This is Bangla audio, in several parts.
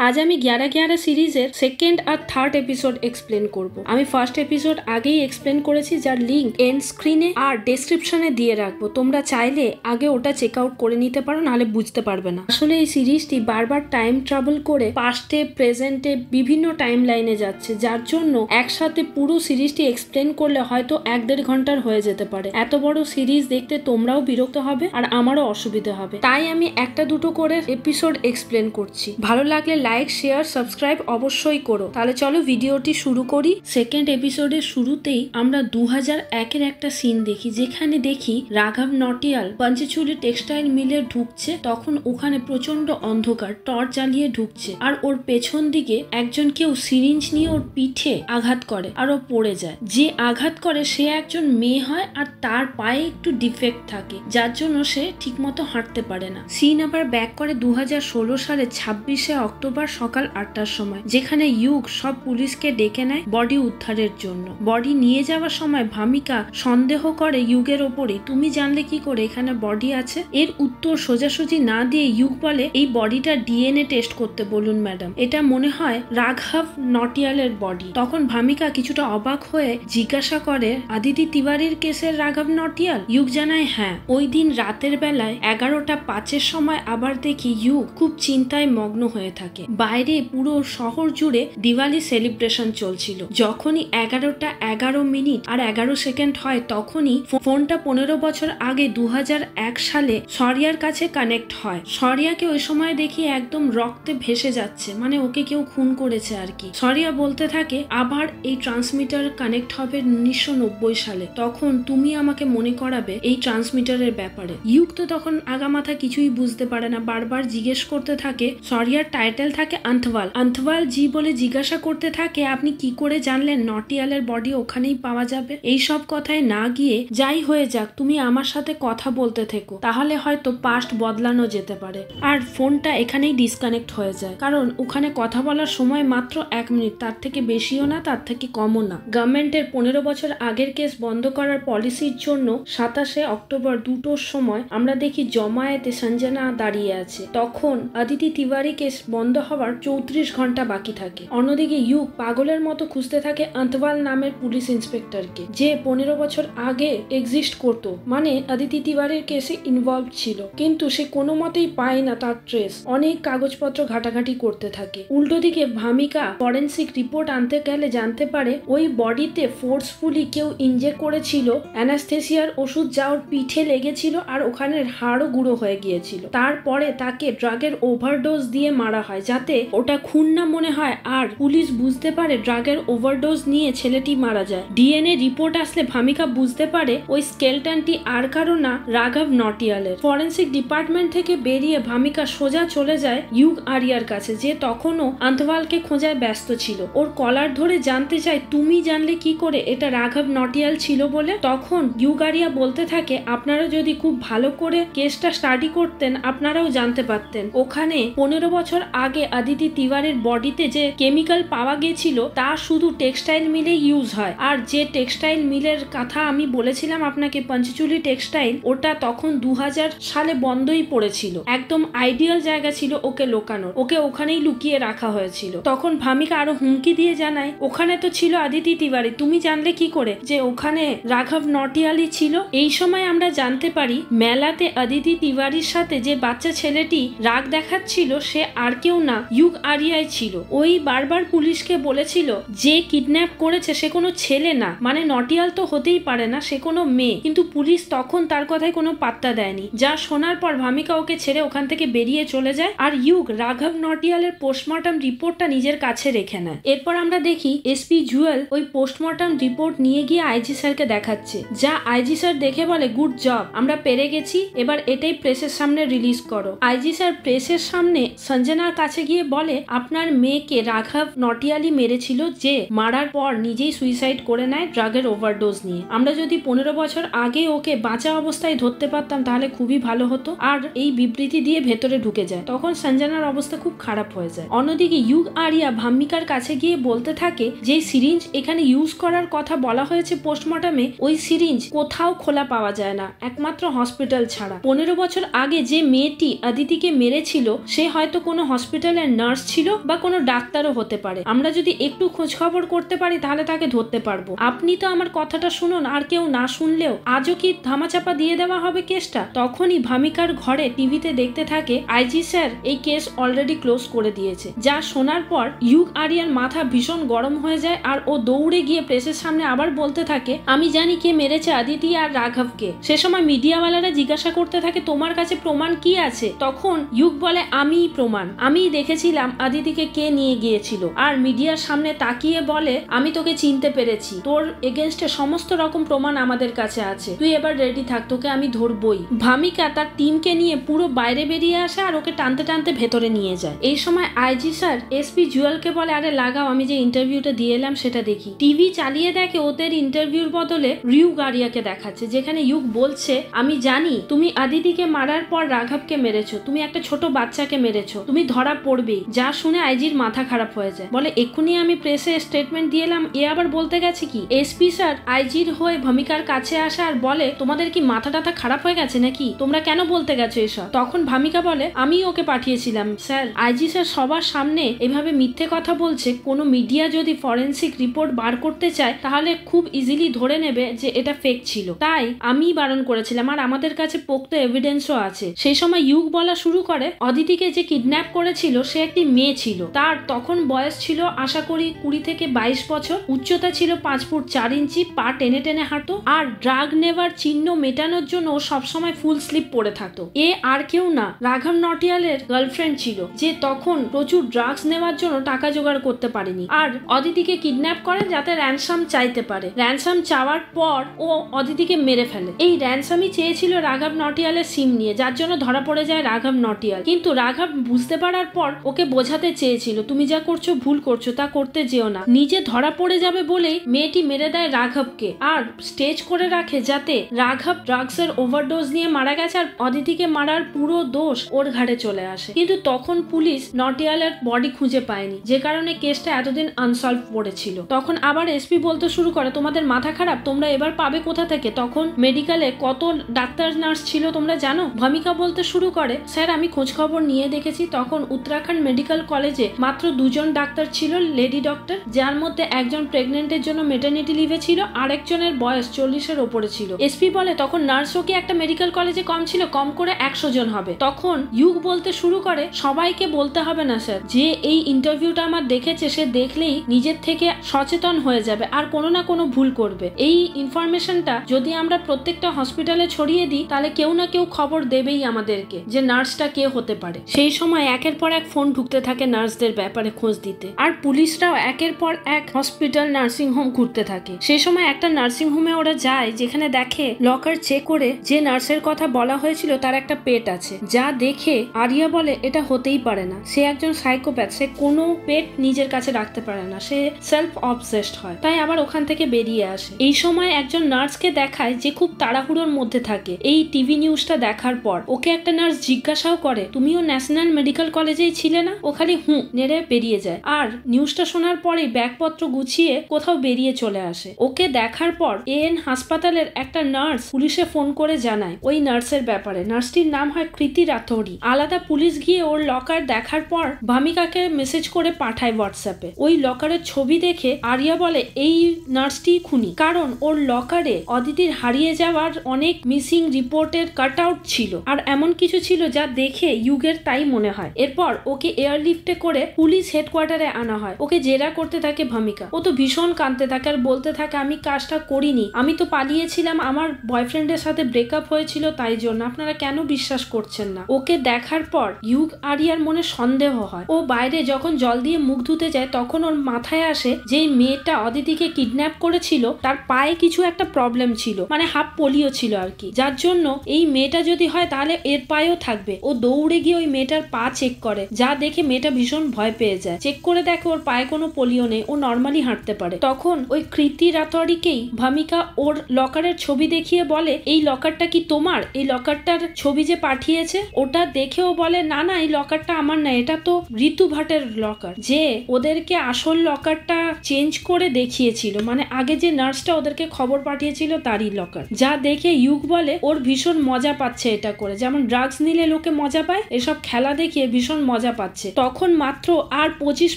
आज আমি 11-11 সিরিজের সেকেন্ড আর থার্ড এপিসোড এক্সপ্লেন করব। আমি ফার্স্ট এপিসোড আগেই এক্সপ্লেন করেছি, যার লিংক এন্ড স্ক্রিনে আর ডেসক্রিপশনে দিয়ে রাখবো। তোমরা চাইলে আগে ওটা চেক আউট করে নিতে পারো, নাহলে বুঝতে পারবে না। আসলে এই সিরিজটি বারবার টাইম ট্রাভেল করে পাস্টে প্রেজেন্টে বিভিন্ন টাইম লাইনে যাচ্ছে, যার জন্য একসাথে পুরো সিরিজটি এক্সপ্লেন করলে হয়তো 1-1.5 ঘন্টার হয়ে যেতে পারে। এত বড় সিরিজ দেখতে তোমরাও বিরক্ত হবে আর আমারও অসুবিধা হবে, তাই আমি একটা দুটো করে এপিসোড এক্সপ্লেন করছি। ভালো লাগলে লাইক শেয়ার সাবস্ক্রাইব অবশ্যই করো। তাহলে চলো ভিডিওটি শুরু করি। সেকেন্ড এপিসোডের শুরুতেই আমরা 2001-এর একটা সিন দেখি, যেখানে দেখি রাঘব নটিয়াল পাঞ্চেচুলি টেক্সটাইল মিলে ঢুকছে। তখন ওখানে প্রচন্ড অন্ধকার, টর্চ জ্বালিয়ে ঢুকছে, আর ওর পেছন দিকে একজন কেউ সিরিঞ্জ নিয়ে ওর পিঠে আঘাত করে আর ও পড়ে যায়। যে আঘাত করে সে একজন মেয়ে হয়, আর তার পায়ে একটু ডিফেক্ট থাকে, যার জন্য সে ঠিকমতো হাঁটতে পারে না। সিন আবার ব্যাক করে 2016 সালে 26শে অক্টোবর সকাল 8টার সময়, যেখানে ইউগ সব পুলিশকে ডেকে নেয় বডি উদ্ধারের জন্য। বডি নিয়ে যাওয়ার সময় ভামিকা সন্দেহ করে ইউগের ওপরে, তুমি জানলে কি করে এখানে বডি আছে? এর উত্তর সোজাসুজি না দিয়ে ইউগ বলে, এই বডিটা ডিএনএ টেস্ট করতে বলুন ম্যাডাম, এটা মনে হয় রাঘব নটিয়ালের বডি। তখন ভামিকা কিছুটা অবাক হয়ে জিজ্ঞাসা করে, আদিতি তিওয়ারির কেসের রাঘব নটিয়াল? ইউগ জানায় হ্যাঁ। ওই দিন রাতের বেলায় 11টা 5-এর সময় আবার দেখি ইউগ খুব চিন্তায় মগ্ন হয়ে থাকে। বাইরে পুরো শহর জুড়ে দিওয়ালি সেলিব্রেশন চলছিল। যখনই 11টা 11 মিনিট আর 11 সেকেন্ড হয়, তখনই ফোনটা 15 বছর আগে 2001 সালে শরিয়ার কাছে কানেক্ট হয়। শরিয়াকে ওই সময় দেখি একদম রক্তে ভেসে যাচ্ছে, মানে ওকে কেউ খুন করেছে আর কি। শরিয়া বলতে থাকে, আবার এই ট্রান্সমিটার কানেক্ট হবে 1990 সালে, তখন তুমি আমাকে মনে করাবে এই ট্রান্সমিটারের ব্যাপারে। ইউগ তো তখন আগামাথা কিছুই বুঝতে পারে না, বারবার জিজ্ঞেস করতে থাকে। শরিয়ার টাইটেল থাকে আন্তওয়াল। আন্তওয়াল জি বলে জিজ্ঞাসা করতে থাকে, আপনি কি করে জানলেন নটিয়ালের বডি ওখানেই পাওয়া যাবে? এই সব কথায় না গিয়ে, যাই হয়ে যাক তুমি আমার সাথে কথা বলতে থেকো, তাহলে হয়তো পাস্ট বদলানো যেতে পারে। আর ফোনটা এখানেই ডিসকানেক্ট হয়ে যায়, কারণ ওখানে কথা বলার সময় মাত্র 1 মিনিট, তার থেকে বেশিও না তার থেকে কমও না। গভর্নমেন্টের 15 বছর আগের কেস বন্ধ করার পলিসির জন্য 27শে অক্টোবর 2টোর সময় আমরা দেখি জমায়েতে সঞ্জনা দাঁড়িয়ে আছে। তখন আদিতি তিওয়ারি কেস বন্ধ হওয়ার 34 ঘন্টা বাকি থাকে। অন্যদিকে ইউগ পাগলের মতো খুঁজতে থাকে আন্তওয়াল নামের পুলিশ ইন্সপেক্টরকে, যে 15 বছর আগে এক্সিস্ট করতো, মানে আদিতি তিওয়ারির কেসে ইনভলভ ছিল, কিন্তু সে কোনো মতেই পায় না তার ট্রেস। অনেক কাগজপত্র ঘাটাঘাটি করতে থাকে। উল্টো দিকে ভামিকা ফরেন্সিক রিপোর্ট আনতে গেলে জানতে পারে ওই বডিতে ফোর্সফুলি কেউ ইনজেক্ট করেছিল অ্যানাস্থেসিয়ার ওষুধ, যা ওর পিঠে লেগেছিল আর ওখানের হাড়ও গুঁড়ো হয়ে গিয়েছিল। তারপরে তাকে ড্রাগের ওভারডোজ দিয়ে মারা হয়, যাতে ওটা খুন না মনে হয় আর পুলিশ বুঝতে পারে ড্রাগের ওভারডোজ নিয়ে ছেলেটি মারা যায়। ডিএনএ রিপোর্ট আসলে ভামিকা বুঝতে পারে ওই স্কেলটনটি আর কারো না, রাঘব নটিয়ালের। ফরেন্সিক ডিপার্টমেন্ট থেকে বেরিয়ে ভামিকা সোজা চলে যায় ইউগ আরিয়ার কাছে, যে তখনও আন্তওয়ালকে খোঁজায় ব্যস্ত ছিল। ওর কলার ধরে জানতে চায়, তুমি জানলে কি করে এটা রাঘব নটিয়াল ছিল বলে? তখন ইউগ আরিয়া বলতে থাকে, আপনারা যদি খুব ভালো করে কেসটা স্টাডি করতেন আপনারাও জানতে পারতেন, ওখানে 15 বছর আগে আদিতি তিওয়ারির বডিতে যে কেমিক্যাল পাওয়া গেছিল তা শুধু টেক্সটাইল মিলে ইউজ হয়। আর যে টেক্সটাইল মিলের কথা আমি বলেছিলাম আপনাকে, পাঞ্চেচুলি টেক্সটাইল, ওটা তখন 2000 সালে বন্ধই পড়েছিল। একদম আইডিয়াল জায়গা ছিল ওকে লোকানোর, ওকে ওখানেই লুকিয়ে রাখা হয়েছিল। তখন ভামিকা আরো হুমকি দিয়ে জানায়, ওখানে তো ছিল আদিতি তিওয়ারি, তুমি জানলে কি করে যে ওখানে রাঘব নটিয়ালি ছিল? এই সময় আমরা জানতে পারি মেলাতে আদিতি তিওয়ারির সাথে যে বাচ্চা ছেলেটি রাগ দেখাচ্ছিল সে আর কেউ না, ইউগ আরিয়াই ছিল। ওই বারবার পুলিশকে বলেছিল যে কিডন্যাপ করেছে সে কোনো ছেলে না, মানে নটিয়াল তো হতেই পারে না, সে কোনো মেয়ে। কিন্তু পুলিশ তখন তার কথায় কোনো পাত্তা দেয়নি। যা শোনার পর ভামিকা ওকে ছেড়ে ওখান থেকে বেরিয়ে চলে যায়, আর ইউগ রাঘব নটিয়ালের পোস্টমর্টম রিপোর্টটা নিজের কাছে রেখে নেয়। এরপর আমরা দেখি এসপি জুয়েল ওই পোস্টমর্টম রিপোর্ট নিয়ে গিয়ে আইজি স্যারকে দেখাচ্ছে, যা আইজি স্যার দেখে বলে, গুড জব, আমরা পেরে গেছি, এবার এটাই প্রেসের সামনে রিলিজ করো। আইজি স্যার প্রেসের সামনে সঞ্জনার কাছে গিয়ে বলে, আপনার মেয়েকে রাঘব নটিয়ালি মেরেছিল, যে মারার পর নিজেই সুইসাইড করে নেয় ড্রাগের ওভারডোজ নিয়ে। আমরা যদি 15 বছর আগে ওকে বাঁচা অবস্থায় ধরতে পারতাম তাহলে খুবই ভালো হতো। আর এই বিবৃতি দিয়ে ভেতরে ঢুকে যায়। তখন সঞ্জনার অবস্থা খুব খারাপ হয়ে যায়। অন্যদিকে ইউগ আরিয়া ভামিকার কাছে গিয়ে বলতে থাকে, যে সিরিঞ্জ এখানে ইউজ করার কথা বলা হয়েছে পোস্টমর্টমে, ওই সিরিঞ্জ কোথাও খোলা পাওয়া যায় না, একমাত্র হসপিটাল ছাড়া। 15 বছর আগে যে মেয়েটি আদিতিকে মেরেছিল সে হয়তো কোনো হসপিটাল নটিয়ালের নার্স ছিল বা কোনো ডাক্তারও হতে পারে। আমরা যদি একটু খোঁজ খবর করতে পারি তাহলে তাকে ধরতে পারবো। আপনি তো আমার কথাটা শুনুন, আর কেউ না শুনলেও আজও কি ধামাচাপা দিয়ে দেওয়া হবে কেসটা? তখনই ভামিকার ঘরে টিভিতে দেখতে থাকে আইজি স্যার এই কেস অলরেডি ক্লোজ করে দিয়েছে। যা শোনার পর ইউগ আরিয়ার মাথা ভীষণ গরম হয়ে যায় আর ও দৌড়ে গিয়ে প্রেসের সামনে আবার বলতে থাকে আমি জানি কে মেরেছে আদিতি আর রাঘবকে। সে সময় মিডিয়াওয়ালারা জিজ্ঞাসা করতে থাকে তোমার কাছে প্রমাণ কি আছে? তখন ইউগ বলে আমিই প্রমাণ, আমিই দেখেছিলাম আদিতিকে কে নিয়ে গিয়েছিল। আর মিডিয়ার সামনে তাকিয়ে বলে আমি তোকে চিনতে পেরেছি, তোর এগেনস্টে সমস্ত রকম প্রমাণ আমাদের কাছে আছে, তুই এবার রেডি থাক, তোকে আমি ধরবই। ভামিকা তার টিমকে নিয়ে পুরো বাইরে বেরিয়ে আসে আর ওকে টানতে টানতে ভেতরে নিয়ে যায়। এই সময় আইজি স্যার এসপি জুয়েলকে বলে আরে লাগাও, আমি যে ইন্টারভিউটা দিয়ে এলাম সেটা দেখি। টিভি চালিয়ে দেখে ওদের ইন্টারভিউর বদলে ইউগ আরিয়াকে দেখাচ্ছে, যেখানে ইউগ বলছে আমি জানি তুমি আদিতিকে মারার পর রাঘবকে মেরেছো, তুমি একটা ছোট বাচ্চাকে মেরেছো, তুমি ধরা পড়বেই। যা শুনে আইজির মাথা খারাপ হয়ে যায়, বলে এক্ষুনি আমি প্রেসে স্টেটমেন্ট দিয়ে এলাম, এ আবার বলতে গেছে কি? এসপি স্যার আইজির হয়ে ভামিকার কাছে আসে আর বলে তোমাদের কি মাথা টাথা খারাপ হয়ে গেছে নাকি, তোমরা কেন বলতে গেছো এসব? তখন ভামিকা বলে আমি ওকে পাঠিয়েছিলাম স্যার। আইজি স্যার সবার সামনে এভাবে মিথ্যে কথা বলছে, কোনো মিডিয়া যদি ফরেন্সিক রিপোর্ট বার করতে চায় তাহলে খুব ইজিলি ধরে নেবে যে এটা ফেক ছিল, তাই আমি বারণ করেছিলাম আর আমাদের কাছে পোক্ত এভিডেন্সও আছে। সেই সময় ইউগ বলা শুরু করে অদিতিকে যে কিডন্যাপ করেছিল সে একটি মেয়ে ছিল, তার তখন বয়স ছিল আশা করি 20 থেকে 22 বছর, উচ্চতা ছিল 5 ফুট 4 ইঞ্চি, পা টেনে টেনে হাঁটতো আর ড্রাগ নেবার চিহ্ন মেটানোর জন্য সবসময় ফুল স্লিপ পরে থাকতো। এ আর কেউ না, রাঘব নটিয়ালের গার্লফ্রেন্ড ছিল, যে তখন প্রচুর ড্রাগস নেওয়ার জন্য টাকা জোগাড় করতে পারেনি আর অদিতিকে কিডন্যাপ করে যাতে র্যানসাম চাইতে পারে। র্যানসাম চাওয়ার পর ও অদিতিকে মেরে ফেলে। এই র্যানসামই চেয়েছিল রাঘব নটিয়ালের সিম নিয়ে, যার জন্য ধরা পড়ে যায় রাঘব নটিয়াল। কিন্তু রাঘব বুঝতে পারার পর ওকে বোঝাতে চেয়েছিল তুমি যা করছো ভুল করছো, তা করতে যেও না। নিজে ধরা পড়ে যাবে বলেই মেয়েটি মেরে দেয় রাঘবকে আর স্টেজ করে রাখে যাতে রাঘব ড্রাগসের ওভারডোজ নিয়ে মারা গেছে আর অদিতিকে মারার পুরো দোষ ওর ঘাড়ে চলে আসে। কিন্তু তখন পুলিশ নটিয়ালের বডি খুঁজে পায়নি, যে কারণে কেসটা এতদিন আনসলভ পড়েছিল। তখন আবার এসপি বলতে শুরু করে তোমাদের মাথা খারাপ, তোমরা এবার পাবে কোথা থেকে? তখন মেডিকেলে কত ডাক্তার নার্স ছিল তোমরা জানো? ভামিকা বলতে শুরু করে স্যার আমি খোঁজ খবর নিয়ে দেখেছি, তখন উত্তরাখণ্ড মেডিকেল কলেজে মাত্র 2 জন ডাক্তার ছিল, লেডি ডক্টর, যার মধ্যে একজন প্রেগনেন্টের জন্য মেটার্নিটি লিভে ছিল আর একজনের বয়স 40-এর ওপরে ছিল। এসপি বলে তখন নার্সও কি একটা মেডিকেল কলেজে কম ছিল? কম করে 100 জন হবে। তখন ইউগ বলতে শুরু করে সবাইকে বলতে হবে না স্যার, যে এই ইন্টারভিউটা আমার দেখেছে সে দেখলেই নিজের থেকে সচেতন হয়ে যাবে আর কোনো না কোনো ভুল করবে। এই ইনফরমেশনটা যদি আমরা প্রত্যেকটা হসপিটালে ছড়িয়ে দিই তাহলে কেউ না কেউ খবর দেবেই আমাদেরকে যে নার্সটা কে হতে পারে। সেই সময় একের পর এক ফোন ঢুকতে থাকে নার্সদের ব্যাপারে খোঁজ দিতে আর পুলিশরাও একের পর এক হসপিটাল নার্সিং হোম ঘুরতে থাকে। সেই সময় একটা নার্সিং হোমে ওরা যায় যেখানে দেখে লকার চেক করে যে নার্সের কথা বলা হয়েছিল তার একটা পেট আছে, যা দেখে আরিয়া বলে এটা হতেই পারে না, সে একজন সাইকোপ্যাথ, সে কোনো পেট নিজের কাছে রাখতে পারে না, সে সেলফ অবসেসড হয়, তাই আবার ওখান থেকে বেরিয়ে আসে। এই সময় একজন নার্সকে দেখায় যে খুব তাড়াহুড়োর মধ্যে থাকে। এই টিভি নিউজটা দেখার পর ওকে একটা নার্স জিজ্ঞাসাও করে তুমিও ন্যাশনাল মেডিকেল কলেজেই ছিলে না? ও খালি নেড়ে বেরিয়ে যায় আর নিউজটা শোনার পরেই ব্যাগপত্র গুছিয়ে কোথাও বেরিয়ে চলে আসে। ওকে দেখার পর এএন হাসপাতালের একটা নার্স পুলিশে ফোন করে জানায় ওই নার্সের ব্যাপারে। নার্সটির নাম হয় কৃতি রাথোরি। আলাদা পুলিশ গিয়ে ওর লকার দেখার পর ভামিকাকে মেসেজ করে পাঠায় হোয়াটসঅ্যাপে। ওই লকারের ছবি দেখে আরিয়া বলে এই নার্সটি খুনি, কারণ ওর লকারে অদিতির হারিয়ে যাওয়ার অনেক মিসিং রিপোর্টের কাট আউট ছিল আর এমন কিছু ছিল যা দেখে ইউগের তাই মনে হয়। এরপর ওকে এয়ারলিফটে করে পুলিশ হেডকোয়ার্টারে আনা হয়। ওকে জেরা করতে থাকে ভামিকা। ও তো ভীষণ কাঁদতে থাকে আর বলতে থাকে আমি কাজটা করিনি, আমি তো পালিয়েছিলাম, আমার বয়ফ্রেন্ডের সাথে ব্রেকআপ হয়েছিল তাই জন্য, আপনারা কেন বিশ্বাস করছেন না? ওকে দেখার পর ইউগ আরিয়ার মনে সন্দেহ হয়। ও বাইরে যখন জল দিয়ে মুখ ধুতে যায় তখন ওর মাথায় আসে যে মেয়েটা অদিতিকে কিডন্যাপ করেছিল তার পায়ে কিছু একটা প্রবলেম ছিল, মানে হাফ পোলিও ছিল আর কি, যার জন্য এই মেয়েটা যদি হয় তাহলে এর পায়েও থাকবে। ও দৌড়ে গিয়ে ওই মেয়েটার পা চেক করে, যা দেখে মেয়েটা ভীষণ ভয় পেয়ে যায়। চেক করে দেখে ওর পায়ে কোনো পোলিও নেই, ও নর্মালি হাঁটতে পারে। তখন ওই কৃতি রাতোয়ারিকেই ভামিকা ওর লকারের ছবি দেখিয়ে বলে এই লকারটা কি তোমার? এই লকারটার ছবি যে পাঠিয়েছে ওটা দেখেও বলে না না এই লকারটা আমার না, এটা তো ঋতু ভাটের লকার, যে ওদেরকে আসল লকারটা চেঞ্জ করে দেখিয়েছিল, মানে আগে যে নার্সটা ওদেরকে খবর পাঠিয়েছিল তারই লকার। যা দেখে ইউগ বলে ওর ভীষণ মজা পাচ্ছে এটা করে, যেমন ড্রাগস নিলে লোকে মজা পায়, এসব খেলা দেখিয়ে ভীষণ মজা মজা পাচ্ছে। তখন মাত্র আর 25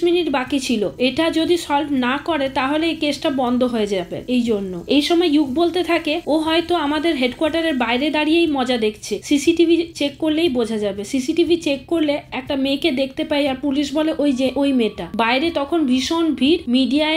মিনিট বাকি ছিল। এটা যদি সলভ না করে তাহলে এই কেসটা বন্ধ হয়ে যাবে। এই জন্য এই সময় ইউক বলতে থাকে ও হয়তো আমাদের হেডকোয়ার্টারের বাইরে দাঁড়িয়েই মজা দেখছে, সিসিটিভি চেক করলেই বোঝা যাবে। সিসিটিভি চেক করলে একটা মেয়েকে দেখতে পাই আর পুলিশ বলে ওই যে ওই মেয়েটা। বাইরে তখন ভীষণ ভিড়,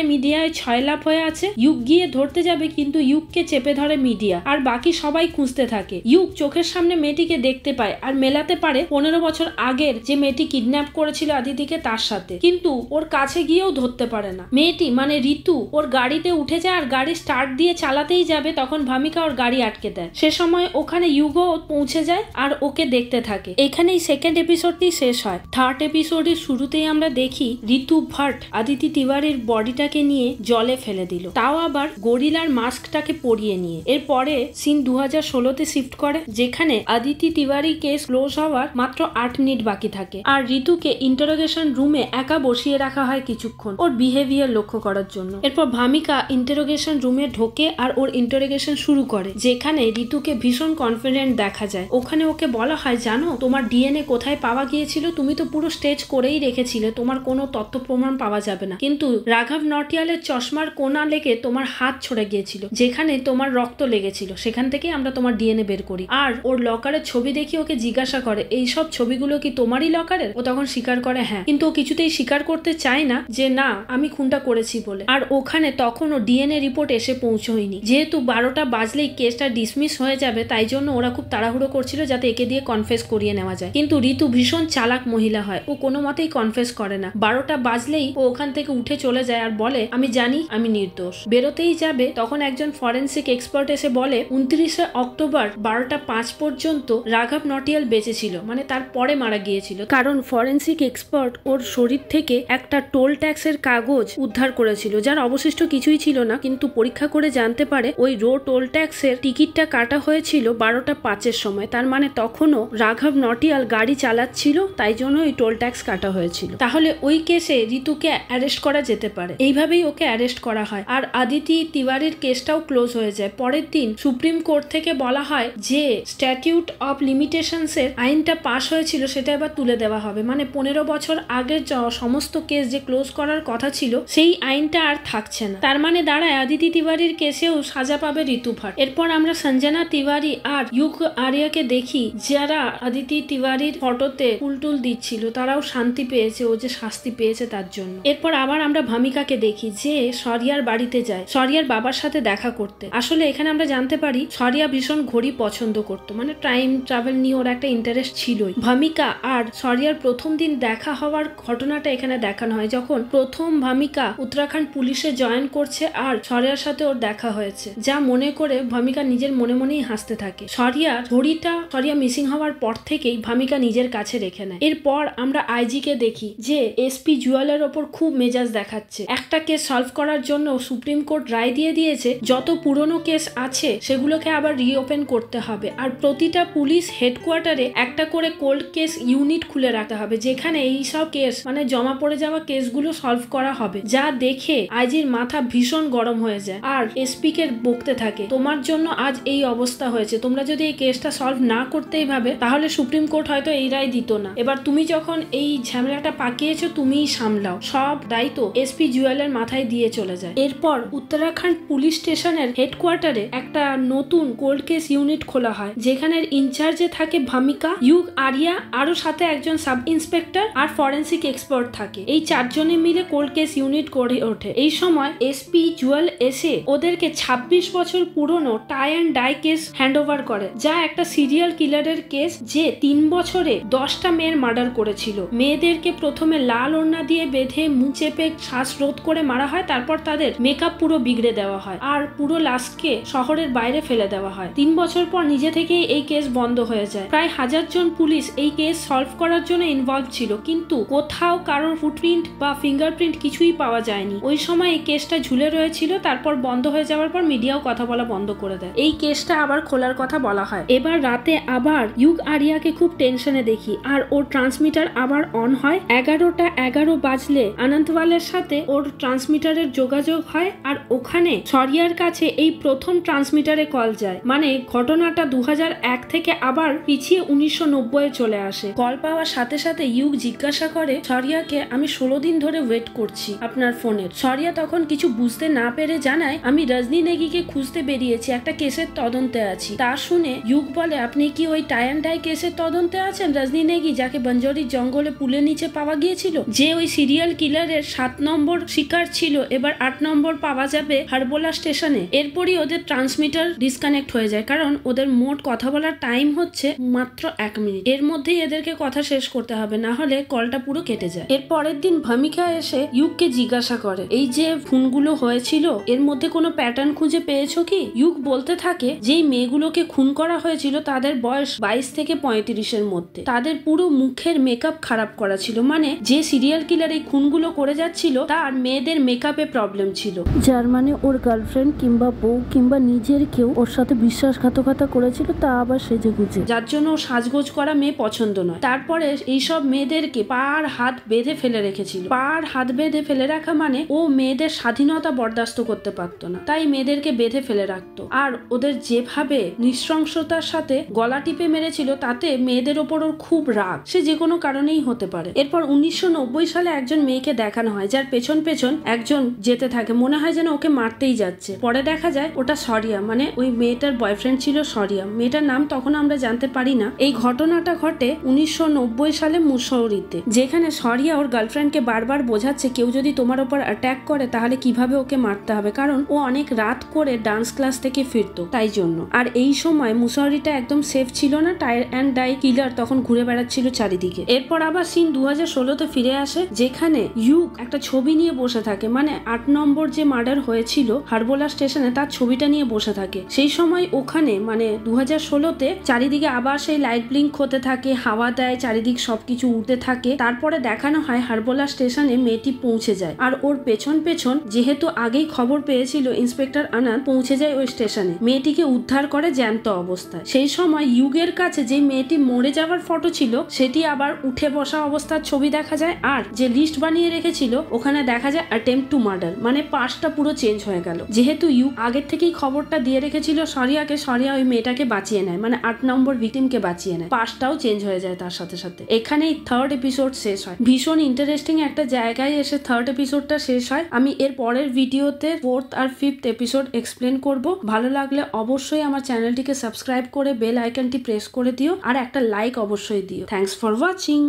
মিডিয়ায় ছয়লাভ হয়ে আছে। ইউক গিয়ে ধরতে যাবে কিন্তু ইউককে চেপে ধরে মিডিয়া আর বাকি সবাই খুঁজতে থাকে। ইউক চোখের সামনে মেয়েটিকে দেখতে পায় আর মেলাতে পারে 15 বছর আগের যে মেয়েটি কিডন্যাপ করেছিল আদিতিকে তার সাথে, কিন্তু ওর কাছে গিয়েও ধরতে পারে না। মেয়েটি মানে ঋতু ওর গাড়িতে উঠে যায় আর গাড়ি স্টার্ট দিয়ে চালাতেই যাবে, তখন ভামিকা ওর গাড়ি আটকে দেয়। সে সময় ওখানে ইউগো পৌঁছে যায় আর ওকে দেখতে থাকে। এখানেই সেকেন্ড এপিসোডটি শেষ হয়। থার্ড এপিসোডের শুরুতেই আমরা দেখি ঋতু ভাট আদিতি তিওয়ারির বডিটাকে নিয়ে জলে ফেলে দিল, তাও আবার গরিলার মাস্কটাকে পরিয়ে নিয়ে। এরপরে সিন 2016-তে শিফট করে, যেখানে আদিতি তিওয়ারি কেস ক্লোজ হওয়ার মাত্র 8 মিনিট বাকি থাকে আর ঋতুকে ইন্টারোগেশন রুমে একা বসিয়ে রাখা হয় কিছুক্ষণ ওর বিহেভিয়ার লক্ষ্য করার জন্য। এরপর ভামিকা ইন্টারোগেশন রুমে ঢোকে আর ওর ইন্টারোগেশন শুরু করে, যেখানে ঋতুকে ভীষণ কনফিডেন্ট দেখা যায়। ওখানে ওকে বলা হয় জানো তোমার ডিএনএ কোথায় পাওয়া গিয়েছিল, তুমি তো পুরো স্টেজ করেই রেখেছিলে, তোমার কোনো তথ্য প্রমাণ পাওয়া যাবে না, কিন্তু রাঘব নটিয়ালের চশমার কোনা লেগে তোমার হাত ছড়ে গিয়েছিল, যেখানে তোমার রক্ত লেগেছিল, সেখান থেকে আমরা তোমার ডিএনএ বের করি। আর ওর লকারের ছবি দেখে ওকে জিজ্ঞাসা করে এই সব ছবিগুলো কি তোমারই লকারের? ও তখন স্বীকার করে হ্যাঁ, কিন্তু ও কিছুতেই স্বীকার করতে চায় না যে না আমি খুনটা করেছি বলে। আর ওখানে তখনও ডিএনএ রিপোর্ট এসে পৌঁছয়নি, যেহেতু 12টা বাজলেই কেসটা ডিসমিস হয়ে যাবে, তাই জন্য ওরা খুব তাড়াহুড়ো করছিল যাতে একে দিয়ে কনফেস করিয়ে নেওয়া যায়। কিন্তু ঋতু ভীষণ চালাক মহিলা হয়, ও কোনো মতেই কনফেস করে না। 12টা বাজলেই ও ওখান থেকে উঠে চলে যায় আর বলে আমি জানি আমি নির্দোষ। বেরোতেই যাবে তখন একজন ফরেন্সিক এক্সপার্ট এসে বলে 29শে অক্টোবর 12টা 5 পর্যন্ত রাঘব নটিয়াল বেঁচে ছিল, মানে তারপরে মারা গিয়েছিল, কারণ ফরেন্সিক এক্সপার্ট ওর শরীর থেকে একটা টোল ট্যাক্সের কাগজ উদ্ধার করেছিল, যার অবশিষ্ট কিছুই ছিল না, কিন্তু পরীক্ষা করে জানতে পারে ওই টোল ট্যাক্সের টিকিটটা কাটা হয়েছিল 12টা 5-এর সময়। তার মানে তখনও রাঘব নটিয়াল গাড়ি চালাচ্ছিল, তাই জন্য ওই টোল ট্যাক্স কাটা হয়েছিল। তাহলে ওই কেসে ঋতুকে অ্যারেস্ট করা যেতে পারে। এইভাবেই ওকে অ্যারেস্ট করা হয় আর আদিতি তিওয়ারির কেসটাও ক্লোজ হয়ে যায়। পরের দিন সুপ্রিম কোর্ট থেকে বলা হয় যে স্ট্যাটিউট অফ লিমিটেশনস এর আইনটা পাস হয়েছিল সেটা এবার তুলে দেওয়া হবে, মানে 15 বছর আগের সমস্ত কেস যে ক্লোজ করার কথা ছিল সেই আইনটা আর থাকছে না। তার মানে দাঁড়ায় আদিতি তিওয়ারির কেসেও সাজা পাবে ঋতু ভাট। এরপর আমরা সঞ্জনা তিওয়ারি আর ইউক আরিয়াকে দেখি, যারা আদিতি তিওয়ারির ফটোতে ফুলটুল দিচ্ছিল, তারাও শান্তি পেয়েছে ও যে শাস্তি পেয়েছে তার জন্য। এরপর আবার আমরা ভামিকাকে দেখি যে শরিয়ার বাড়িতে যায় শরিয়ার বাবার সাথে দেখা করতে। আসলে এখানে আমরা জানতে পারি শরিয়া ভীষণ ঘড়ি পছন্দ করতো, মানে টাইম ট্রাভেল নিয়ে ওর একটা ইন্টারেস্ট ছিলই। ভামিকা আর শরিয়ার প্রথম দিন দেখা হওয়ার ঘটনাটা এখানে দেখানো হয়, যখন প্রথম ভামিকা উত্তরাখণ্ড পুলিশে জয়েন করছে আর শরিয়ার সাথে ওর দেখা হয়েছে, যা মনে করে ভামিকা নিজের মনে মনেই হাসতে থাকে। শরিয়ার ঘড়িটা শরিয়া মিসিং হওয়ার পর থেকেই ভামিকা নিজের কাছে রেখে নেয়। এরপর আমরা আইজি কে দেখি যে এসপি জুয়েলের ওপর খুব মেজাজ দেখাচ্ছে। একটা কেস সলভ করার জন্য সুপ্রিম কোর্ট রায় দিয়ে দিয়েছে যত পুরনো কেস আছে সেগুলোকে আবার রিওপেন করতে হবে, আর প্রতিটা পুলিশ হেডকোয়ার্টারে একটা করে কোল্ড কেস ইউনিট খুলে রাখতে হবে, যেখানে এই সব কেস মানে জমা পড়ে যাওয়া কেসগুলো সলভ করা হবে। যা দেখে আইজির মাথা ভীষণ গরম হয়ে যায় আর এসপি কে বকতে থাকে তোমার জন্য আজ এই অবস্থা হয়েছে, তোমরা যদি এই কেসটা সলভ না করতেই ভাবে তাহলে সুপ্রিম কোর্ট হয়তো এই রায় দিত না। এবার তুমি যখন এই ঝামেলাটা পাকিয়েছো তুমিই সামলাও, সব দায়িত্ব এসপি জুয়েলের মাথায় দিয়ে চলে যায়। এরপর উত্তরাখণ্ড পুলিশ স্টেশনের হেডকোয়ার্টারে একটা নতুন কোল্ড কেস ইউনিট খোলা হয়, যেখানে ইনচার্জে থাকে ভামিকা, ইউক আরিয়া, আরো সাথে একজন সাব ইন্সপেক্টর আর ফরেন্সিক এক্সপার্ট থাকে। এই 4 জনে মিলে কোল্ড কেস ইউনিট করে ওঠে। এই সময় এসপি জুয়েল এসে ওদেরকে 26 বছর পুরনো tie and die case hand over করে, যা একটা সিরিয়াল কিলারের কেস যে 3 বছরে 10টা মেয়ের মার্ডার করেছিল। মেয়েদেরকে প্রথমে লাল ওড়না দিয়ে বেঁধে মুখ চেপে শ্বাসরোধ করে মারা হয়, তারপর তাদের মেকআপ পুরো বিগড়ে দেওয়া হয় আর পুরো লাশকে শহরের বাইরে ফেলে দেওয়া হয়। 3 বছর পর নিজে থেকেই এই কেস বন্ধ হয়ে যায়। প্রায় 1000 জন পুলিশ এই কেস সলভ করার জন্য ইনভলভ ছিল, কিন্তু কোথাও কারোর ফুটপ্রিন্ট বা ফিঙ্গারপ্রিন্ট কিছুই পাওয়া যায়নি। ওই সময় এই কেসটা ঝুলে রয়েছিল, তারপর বন্ধ হয়ে যাওয়ার পর মিডিয়াও কথা বলা বন্ধ করে দেয়। এই কেসটা আবার খোলার কথা বলা হয়। এবার রাতে আবার ইউক আরিয়াকে খুব টেনশনে দেখি আর ওর ট্রান্সমিটার আবার অন হয়। 11টা 11 বাজলে অনন্তওয়ালের সাথে ওর ট্রান্সমিটারের যোগাযোগ হয় আর ওখানে শরিয়ার কাছে এই প্রথম ট্রান্সমিটারে কল যায়, মানে ঘটনাটা 2001 থেকে আবার পিছিয়ে 1990-এ চলে আসে। কল পাওয়ার সাথে সাথে ইউক জিজ্ঞাসা করে শরিয়াকে, আমি 16 দিন ধরে ওয়েট করছি আপনার ফোনের। শরিয়া তখন কিছু বুঝতে না পেরে জানায়, আমি রজনী নেগিকে খুঁজতে বেরিয়েছি, একটা কেসের তদন্তে আছি। তা শুনে ইউক বলে, আপনি কি ওই টাই অ্যান্ড ডাই কেসের তদন্তে আছেন? রজনী নেগি যাকে বঞ্জরির জঙ্গলে পুলের নিচে পাওয়া গিয়েছিল, যে ওই সিরিয়াল কিলারের 7 নম্বর শিকার ছিল, এবার 8 নম্বর পাওয়া যাবে হারবোলা স্টেশনে। এরপরই ওদের ট্রান্সমিটার ডিসকানেক্ট হয়ে যায়, কারণ ওদের মোট কথা বলার টাইম হচ্ছে মাত্র 1 মিনিট। এর মধ্যেই এদেরকে কথা শেষ করতে হবে, না হলে কলটা পুরো কেটে যায়। এর পরের দিন ভূমিকা এসে ইউককে জিজ্ঞাসা করে, এই যে খুনগুলো হয়েছিল এর মধ্যে কোনো প্যাটার্ন খুঁজে পেয়েছো কি? ইউক বলতে থাকে, যেই মেয়েগুলোকে খুন করা হয়েছিল তাদের বয়স 22 থেকে 35-এর মধ্যে। তাদের পুরো মুখের মেকআপ খারাপ করা ছিল, মানে যে সিরিয়াল কিলার এই খুনগুলো করে যাচ্ছিল তার মেয়েদের মেকআপে প্রবলেম ছিল, যার মানে ওর গার্লফ্রেন্ড কিংবা বউ কিংবা নিজের কেউ ওর সাথে বিশ্বাসঘাতকতা করেছিল, তা আবার সেজেগুজে, যার জন্য সাজগোজ করা মেয়ে পছন্দ নয়। তারপরে এইসব মেয়েদেরকে পার হাত বেঁধে ফেলে রেখেছিল। পার হাত বেঁধে ফেলে রাখা মানে ও মেয়েদের স্বাধীনতা বরদাস্ত করতে পারতো না, তাই মেয়েদেরকে বেঁধে ফেলে রাখতো। আর ওদের যেভাবে নৃশংসতার সাথে গলা টিপে মেরেছিল, তাতে মেয়েদের ওপর ওর খুব রাগ, সে যে কোনো কারণেই হতে পারে। এরপর 1990 সালে একজন মেয়েকে দেখানো হয়, যার পেছন পেছন একজন যেতে থাকে, মনে হয় যেন ওকে মারতেই যাচ্ছে। পরে দেখা যায় ওটা শরিয়া, মানে ওই মেয়েটার বয়ফ্রেন্ড ছিল শরিয়া। মেয়েটার নাম তখন আমরা জানতে পারি না। এই ঘটনাটা ঘটে 1990 সালে মুসৌরিতে, যেখানে শরিয়া ওর গার্লফ্রেন্ডকে বারবার বোঝাচ্ছে, কেউ যদি তোমার ওপর অ্যাটাক করে তাহলে কিভাবে ওকে মারতে হবে, কারণ ও অনেক রাত করে ডান্স ক্লাস থেকে ফিরতো, তাই জন্য। আর এই সময় মুসৌরিটা একদম সেফ ছিল না, টাই অ্যান্ড ডাই কিলার তখন ঘুরে বেড়াচ্ছিল চারিদিকে। এরপর আবার সিন 2016-তে ফিরে আসে, যেখানে ইউক একটা ছবি নিয়ে বসে থাকে, মানে 8 নম্বর যে মার্ডার হয়েছিল হারবোলা স্টেশনে তার ছবিটা নিয়ে বসে থাকে। সেই সময় ওখানে মানে 2016-তে চারিদিকে আবার সেই লাইট ব্লিঙ্ক হতে থাকে, হাওয়া দেয়, চারিদিক সবকিছু উঠতে থাকে। তারপরে দেখানো হয় হারবোলা স্টেশনে মেয়েটি পৌঁছে যায়, আর ওর পেছন পেছন যেহেতু আগেই খবর পেয়েছিল ইন্সপেক্টর আনাদ, পৌঁছে যায় ওই স্টেশনে, মেয়েটিকে উদ্ধার করে জ্যান্ত অবস্থায়। সেই সময় ইউগের কাছে যে মেয়েটি মরে যাওয়ার ফটো ছিল সেটি আবার উঠে বসা অবস্থার ছবি দেখা যায়, আর যে লিস্ট বানিয়ে রেখেছিল ওখানে দেখা যায় অ্যাটেম্পট টু মার্ডার, মানে পাশটা পুরো চেঞ্জ হয়ে গেল। যেহেতু ইউক আগের থেকেই খবরটা দিয়ে রেখেছিল শরিয়াকে, শরিয়া ওই মেয়েটাকে বাঁচিয়ে নেয়, মানে 8 নম্বর ভিকটিমকে বাঁচিয়ে নেয়, পাশটাও চেঞ্জ হয়ে যায় তার সাথে সাথে। এখানেই 3rd এপিসোড শেষ হয়। ভীষণ ইন্টারেস্টিং একটা জায়গায় এসে 3rd এপিসোডটা শেষ হয়। আমি এর পরের ভিডিওতে 4th আর 5th এপিসোড এক্সপ্লেন করব। ভালো লাগলে অবশ্যই আমার চ্যানেলটিকে সাবস্ক্রাইব করে বেল আইকনটি প্রেস করে দিও, আর একটা লাইক অবশ্যই দিও। Thanks for watching.